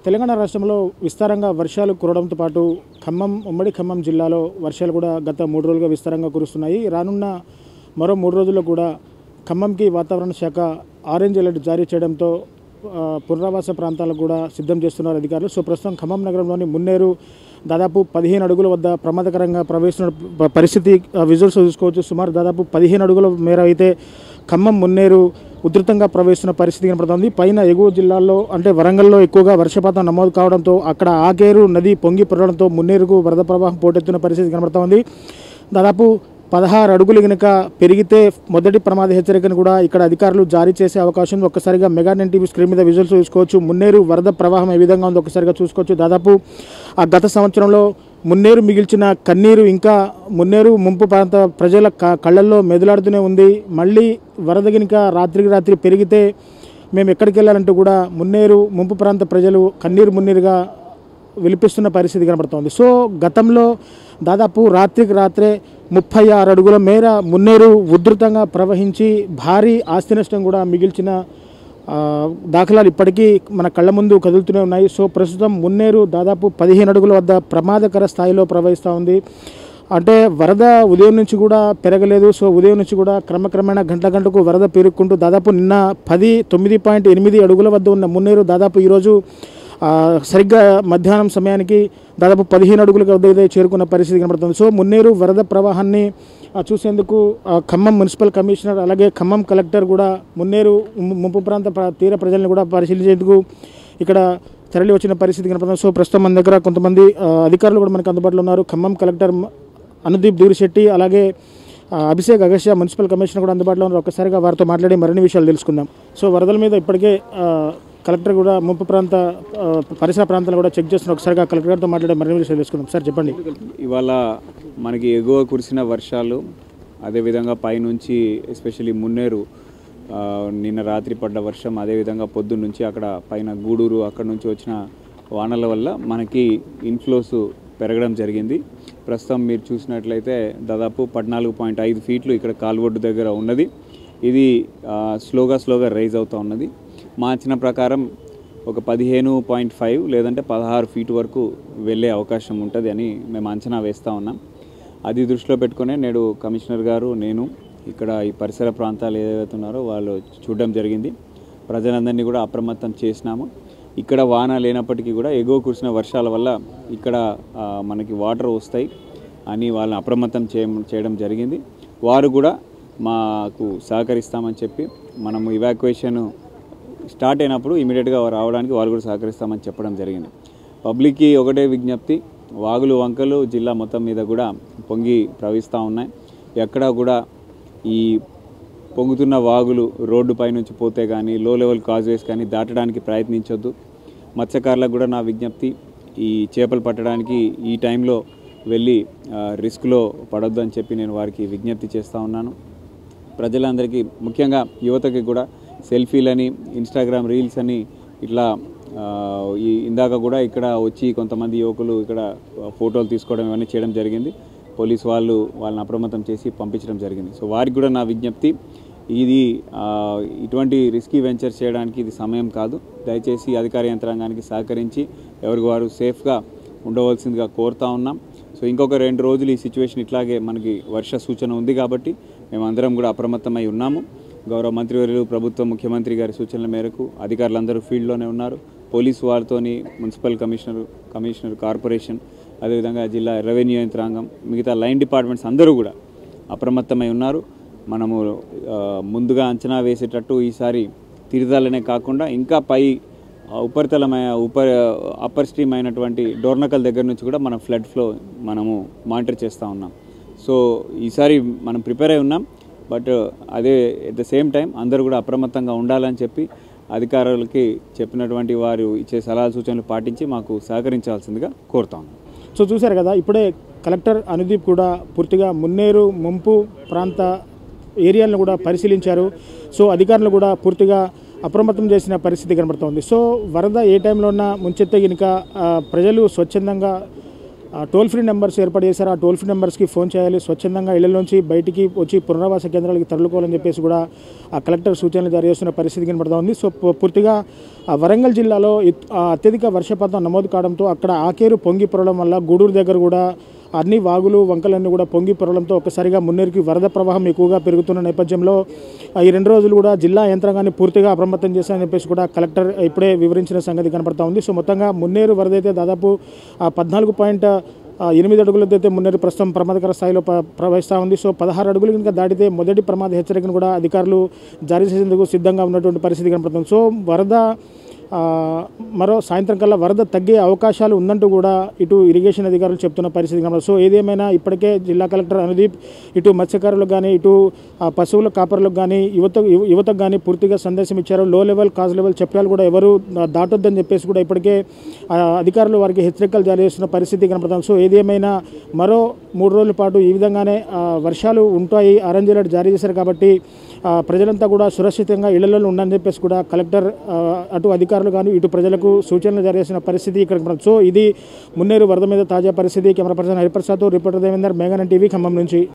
తెలంగాణ రాష్ట్రంలో విస్తారంగా వర్షాలు కురవడంతో పాటు ఉమ్మడి ఖమ్మం జిల్లాలో వర్షాలు కూడా గత 3 రోజులుగా విస్తారంగా కురుస్తున్నాయి. రానున్న మరో 3 రోజుల్లో కూడా ఖమ్మంకి వాతావరణ శాఖ ఆరెంజ్ అలర్ట్ జారీ చేయడంతో పునరావాస ప్రాంతాలకు కూడా సిద్ధం చేస్తున్నారు అధికారులు. సో ప్రస్తుతం ఖమ్మం నగరంలోని మున్నేరు దాదాపు 15 అడుగుల వద్ద ప్రమాదకరంగా ప్రవేశిస్తున్న పరిస్థితి విజువల్స్ చూసుకోవచ్చు. సుమారు దాదాపు 15 అడుగుల మేర అయితే ఖమ్మం మున్నేరు ఉధృతంగా ప్రవేశిస్తున్న పరిస్థితి కనపడుతుంది. పైన ఎగువ జిల్లాల్లో అంటే వరంగల్లో ఎక్కువగా వర్షపాతం నమోదు కావడంతో అక్కడ ఆకేరు నది పొంగి పొరడంతో మున్నేరుకు వరద ప్రవాహం పోటెత్తున్న పరిస్థితి కనబడుతోంది. దాదాపు 16 అడుగులు కనుక పెరిగితే మొదటి ప్రమాద హెచ్చరికను కూడా ఇక్కడ అధికారులు జారీ చేసే అవకాశం ఉంది. ఒక్కసారిగా మెగా నైన్ టీవీ స్క్రీన్ మీద విజువల్స్ చూసుకోవచ్చు. మున్నేరు వరద ప్రవాహం ఏ విధంగా ఉందో ఒక్కసారిగా చూసుకోవచ్చు. దాదాపు ఆ గత సంవత్సరంలో మున్నేరు మిగిల్చిన కన్నీరు ఇంకా మున్నేరు ముంపు ప్రాంత ప్రజల కళ్ళల్లో మెదులాడుతూనే ఉంది. మళ్ళీ వరద కనుక రాత్రికి రాత్రి పెరిగితే మేము ఎక్కడికి వెళ్ళాలంటూ కూడా మున్నేరు ముంపు ప్రాంత ప్రజలు కన్నీరు మున్నీరుగా విలిపిస్తున్న పరిస్థితి కనబడుతోంది. సో గతంలో దాదాపు రాత్రికి రాత్రే 36 అడుగుల మేర మున్నేరు ఉధృతంగా ప్రవహించి భారీ ఆస్తి నష్టం కూడా మిగిల్చిన దాఖలాలు ఇప్పటికీ మన కళ్ళ ముందు కదులుతూనే ఉన్నాయి. సో ప్రస్తుతం మున్నేరు దాదాపు 15 అడుగుల వద్ద ప్రమాదకర స్థాయిలో ప్రవహిస్తూ ఉంది. అంటే వరద ఉదయం నుంచి కూడా పెరగలేదు. సో ఉదయం నుంచి కూడా క్రమక్రమేణా గంటకు వరద పెరుగుకుంటూ దాదాపు నిన్న 9.8 అడుగుల వద్ద ఉన్న మున్నేరు దాదాపు ఈరోజు సరిగ్గా మధ్యాహ్నం సమయానికి దాదాపు 15 అడుగుల వద్ద చేరుకున్న పరిస్థితి కనబడుతుంది. సో మున్నేరు వరద ప్రవాహాన్ని చూసేందుకు ఖమ్మం మున్సిపల్ కమిషనర్ అలాగే ఖమ్మం కలెక్టర్ కూడా మున్నేరు ముంపు ప్రాంత తీర ప్రజలను కూడా పరిశీలించేందుకు ఇక్కడ తరలి వచ్చిన పరిస్థితి కనబడుతుంది. సో ప్రస్తుతం మన దగ్గర కొంతమంది అధికారులు కూడా మనకు అందుబాటులో ఉన్నారు. ఖమ్మం కలెక్టర్ అనుదీప్ దూరిశెట్టి అలాగే అభిషేక్ అగస్య మున్సిపల్ కమిషనర్ కూడా అందుబాటులో ఉన్నారు. ఒక్కసారిగా వారితో మాట్లాడి మరిన్ని విషయాలు తెలుసుకుందాం. సో వరదల మీద ఇప్పటికే కలెక్టర్ కూడా ముంపు ప్రాంత పరిసర ప్రాంతాలు కూడా చెక్ చేస్తున్నారు. ఒకసారిగా కలెక్టర్ గారితో మాట్లాడే మరిన్ని విషయాలు తెలుసుకుందాం. సార్ చెప్పండి. ఇవాళ మనకి ఎగువ కురిసిన వర్షాలు అదేవిధంగా పైనుంచి ఎస్పెషల్లీ మున్నేరు నిన్న రాత్రి పడ్డ వర్షం అదేవిధంగా పొద్దున్న నుంచి అక్కడ పైన గూడూరు అక్కడ నుంచి వచ్చిన వానల వల్ల మనకి ఇన్ఫ్లోస్ పెరగడం జరిగింది. ప్రస్తుతం మీరు చూసినట్లయితే దాదాపు 14.5 ఫీట్లు ఇక్కడ కాల్వొడ్డు దగ్గర ఉన్నది. ఇది స్లోగా రైజ్ అవుతూ ఉన్నది. మా అంచనా ప్రకారం ఒక 15.5 లేదంటే 16 ఫీట్ వరకు వెళ్ళే అవకాశం ఉంటుంది అని మేము అంచనా వేస్తూ ఉన్నాం. అది దృష్టిలో పెట్టుకునే నేడు కమిషనర్ గారు నేను ఇక్కడ ఈ పరిసర ప్రాంతాలు ఏదైతే ఉన్నారో వాళ్ళు చూడడం జరిగింది. ప్రజలందరినీ కూడా అప్రమత్తం చేసినాము. ఇక్కడ వాన లేనప్పటికీ కూడా ఎగువ కురిసిన వర్షాల వల్ల ఇక్కడ మనకి వాటర్ వస్తాయి అని వాళ్ళని అప్రమత్తం చేయడం జరిగింది. వారు కూడా మాకు సహకరిస్తామని చెప్పి మనము ఇవాక్యుయేషన్ స్టార్ట్ అయినప్పుడు ఇమీడియట్గా రావడానికి వాళ్ళు కూడా సహకరిస్తామని చెప్పడం జరిగింది. పబ్లిక్కి ఒకటే విజ్ఞప్తి, వాగులు వంకలు జిల్లా మొత్తం మీద కూడా పొంగి ప్రవహిస్తూ ఉన్నాయి. ఎక్కడా కూడా ఈ పొంగుతున్న వాగులు రోడ్డు పైనుంచి పోతే కానీ లో లెవెల్ కాజ్వేస్ కానీ దాటడానికి ప్రయత్నించొద్దు. మత్స్యకారులకు కూడా నా విజ్ఞప్తి, ఈ చేపలు పట్టడానికి ఈ టైంలో వెళ్ళి రిస్క్లో పడొద్దు అని చెప్పి నేను వారికి విజ్ఞప్తి చేస్తూ ఉన్నాను. ప్రజలందరికీ ముఖ్యంగా యువతకి కూడా సెల్ఫీలని ఇన్స్టాగ్రామ్ రీల్స్ అని ఇట్లా ఇందాక కూడా ఇక్కడ వచ్చి కొంతమంది యువకులు ఇక్కడ ఫోటోలు తీసుకోవడం ఇవన్నీ చేయడం జరిగింది. పోలీసు వాళ్ళని అప్రమత్తం చేసి పంపించడం జరిగింది. సో వారికి కూడా నా విజ్ఞప్తి, ఇది ఇటువంటి రిస్కీ వెంచర్ చేయడానికి ఇది సమయం కాదు. దయచేసి అధికార యంత్రాంగానికి సహకరించి ఎవరికి వారు సేఫ్గా ఉండవలసిందిగా కోరుతా ఉన్నాం. సో ఇంకొక 2 రోజులు ఈ సిచ్యువేషన్ ఇట్లాగే మనకి వర్ష సూచన ఉంది కాబట్టి మేమందరం కూడా అప్రమత్తమై ఉన్నాము. గౌరవ మంత్రివర్యులు ప్రభుత్వం ముఖ్యమంత్రి గారి సూచనల మేరకు అధికారులందరూ ఫీల్డ్లోనే ఉన్నారు. పోలీసు వారితోని మున్సిపల్ కమిషనర్ కార్పొరేషన్ అదేవిధంగా జిల్లా రెవెన్యూ యంత్రాంగం మిగతా లైన్ డిపార్ట్మెంట్స్ అందరూ కూడా అప్రమత్తమై ఉన్నారు. మనము ముందుగా అంచనా వేసేటట్టు ఈసారి తీర్థాలనే కాకుండా ఇంకా పై అప్పర్ స్ట్రీమ్ అయినటువంటి డోర్నకల్ దగ్గర నుంచి కూడా మనం ఫ్లడ్ ఫ్లో మనము మానిటర్ చేస్తూ ఉన్నాం. సో ఈసారి మనం ప్రిపేర్ అయి ఉన్నాం. బట్ అదే ఎట్ ద సేమ్ టైం అందరూ కూడా అప్రమత్తంగా ఉండాలని చెప్పి అధికారులకి చెప్పినటువంటి వారు ఇచ్చే సలహా సూచనలు పాటించి మాకు సహకరించాల్సిందిగా కోరుతా ఉన్నాం. సో చూశారు కదా, ఇప్పుడే కలెక్టర్ అనుదీప్ కూడా పూర్తిగా మున్నేరు ముంపు ప్రాంత ఏరియాలను కూడా పరిశీలించారు. సో అధికారులు కూడా పూర్తిగా అప్రమత్తం చేసిన పరిస్థితి కనబడుతోంది. సో వరద ఏ టైంలో ఉన్నా ముంచెత్తే కనుక ప్రజలు స్వచ్ఛందంగా టోల్ ఫ్రీ నెంబర్స్ ఏర్పాటు చేశారు. ఆ టోల్ ఫ్రీ నెంబర్స్కి ఫోన్ చేయాలి. స్వచ్ఛందంగా ఇళ్లలోంచి బయటికి వచ్చి పునరావాస కేంద్రాలకు తరలిపోవాలని చెప్పేసి కూడా ఆ కలెక్టర్ సూచనలు జారీ చేస్తున్న పరిస్థితి కనబడుతూ ఉంది. సో పూర్తిగా వరంగల్ జిల్లాలో అత్యధిక వర్షపాతం నమోదు కావడంతో అక్కడ ఆకేరు పొంగి పొరడం వల్ల గూడూరు దగ్గర కూడా అన్ని వాగులు వంకలన్నీ కూడా పొంగి పొరడంతో ఒక్కసారిగా మున్నేరుకి వరద ప్రవాహం ఎక్కువగా పెరుగుతున్న నేపథ్యంలో ఈ 2 రోజులు కూడా జిల్లా యంత్రాంగాన్ని పూర్తిగా అప్రమత్తం చేశారని చెప్పేసి కూడా కలెక్టర్ ఇప్పుడే వివరించిన సంగతి కనపడతా ఉంది. సో మొత్తంగా మున్నేరు వరద అయితే దాదాపు 14.8 అడుగులతో అయితే మున్నేరు ప్రస్తుతం ప్రమాదకర స్థాయిలో ప్రవహిస్తూ ఉంది. సో 16 అడుగులు కనుక దాటితే మొదటి ప్రమాద హెచ్చరికను కూడా అధికారులు జారీ చేసేందుకు సిద్ధంగా ఉన్నటువంటి పరిస్థితి కనపడుతుంది. సో వరద మరో సాయంత్రం కల్లా వరద తగ్గే అవకాశాలు ఉందంటూ కూడా ఇటు ఇరిగేషన్ అధికారులు చెప్తున్న పరిస్థితి కనబడుతుంది. సో ఏదేమైనా ఇప్పటికే జిల్లా కలెక్టర్ అనుదీప్ ఇటు మత్స్యకారులకు కానీ ఇటు పశువుల కాపరులకు కానీ యువతకు కానీ పూర్తిగా సందేశం ఇచ్చారు. లో లెవెల్ కాజ్ లెవెల్ చెప్పాలు కూడా ఎవరు దాటొద్దని చెప్పేసి కూడా ఇప్పటికే అధికారులు వారికి హెచ్చరికలు జారీ చేస్తున్న పరిస్థితి కనపడుతుంది. సో ఏదేమైనా మరో 3 రోజుల పాటు ఈ విధంగానే వర్షాలు ఉంటాయి, ఆరెంజ్ అలర్ట్ జారీ చేశారు కాబట్టి ప్రజలంతా కూడా సురక్షితంగా ఇళ్లలో ఉండని చెప్పేసి కూడా కలెక్టర్ అటు అధికారులు కానీ ఇటు ప్రజలకు సూచనలు జారీ చేసిన పరిస్థితి ఇక్కడ. సో ఇది మున్నేరు వరద మీద తాజా పరిస్థితి. Camera person Hariprasad, reporter Devender, మేఘన టీవీ ఖమ్మం నుంచి.